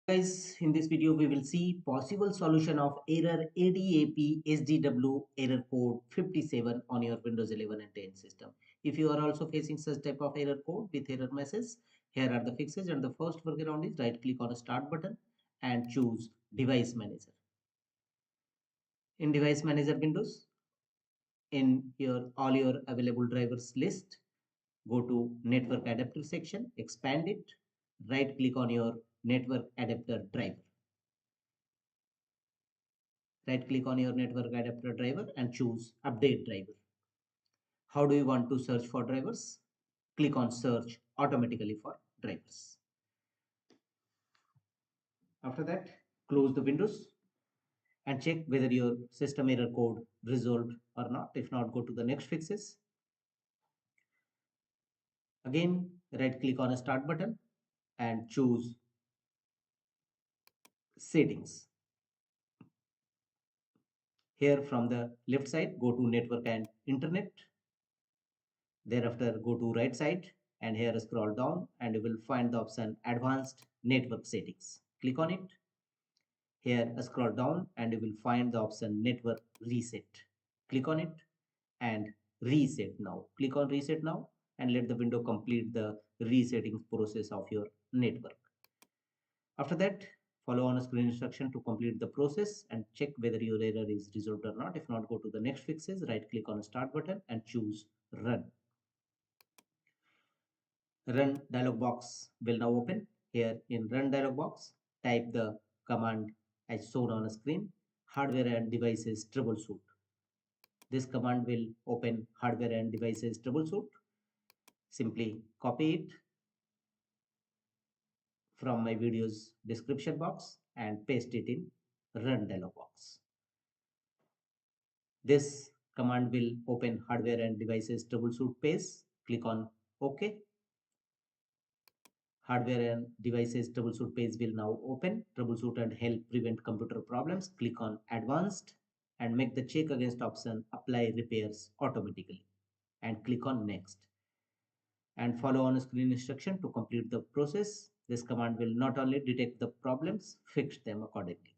Guys, in this video we will see possible solution of error ADAP HDW error code 57 on your Windows 11 and 10 system. If you are also facing such type of error code with error message, here are the fixes, and the first workaround is right click on a start button and choose device manager. In device manager windows, in your all your available drivers list, go to network adapter section, expand it, right click on your network adapter driver. Right click on your network adapter driver and choose update driver. How do you want to search for drivers? Click on search automatically for drivers. After that, close the windows and check whether your system error code resolved or not. If not, go to the next fixes. Again, right click on a start button and choose settings. Here from the left side, go to network and internet. Thereafter, go to right side and here scroll down and you will find the option advanced network settings. Click on it. Here scroll down and you will find the option network reset. Click on it and reset now. Click on reset now and let the window complete the resetting process of your network. After that, follow on screen instruction to complete the process and check whether your error is resolved or not. If not, go to the next fixes, right click on start button and choose run. Run dialog box will now open. Here in run dialog box, type the command as shown on the screen, hardware and devices troubleshoot. This command will open hardware and devices troubleshoot. Simply copy it from my video's description box and paste it in run dialog box. This command will open hardware and devices troubleshoot page. Click on OK. Hardware and devices troubleshoot page will now open. Troubleshoot and help prevent computer problems. Click on advanced and make the check against option apply repairs automatically and click on next. And follow on screen instruction to complete the process. This command will not only detect the problems, fix them accordingly.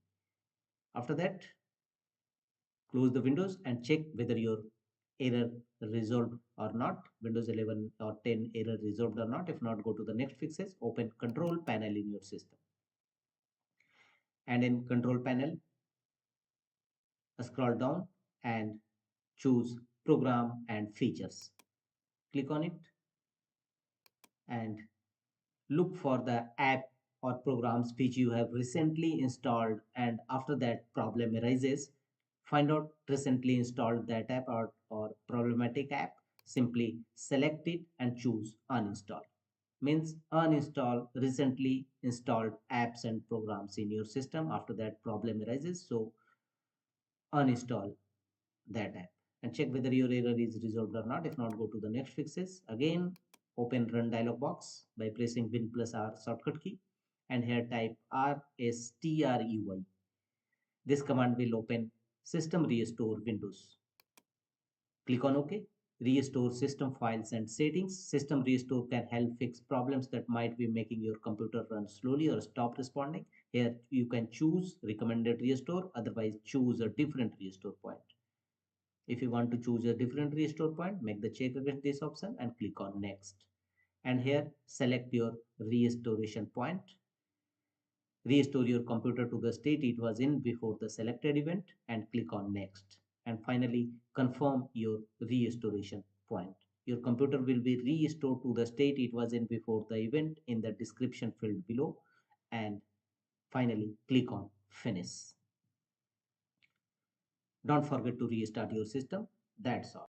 After that, close the windows and check whether your error resolved or not. Windows 11 or 10 error resolved or not. If not, go to the next fixes. Open control panel in your system. And in control panel, scroll down and choose program and features. Click on it and look for the app or programs which you have recently installed, and after that problem arises, find out recently installed that app or problematic app. Simply select it and choose uninstall. Means uninstall recently installed apps and programs in your system. After that problem arises, so uninstall that app and check whether your error is resolved or not. If not, go to the next fixes. Again, open run dialog box by pressing Win plus R shortcut key and here type RSTREY. This command will open system restore windows. Click on OK. Restore system files and settings. System restore can help fix problems that might be making your computer run slowly or stop responding. Here you can choose recommended restore, otherwise choose a different restore point. If you want to choose a different restore point, make the check against this option and click on next. And here select your restoration point. Restore your computer to the state it was in before the selected event and click on next. And finally, confirm your restoration point. Your computer will be restored to the state it was in before the event in the description field below. And finally, click on finish. Don't forget to restart your system. That's all.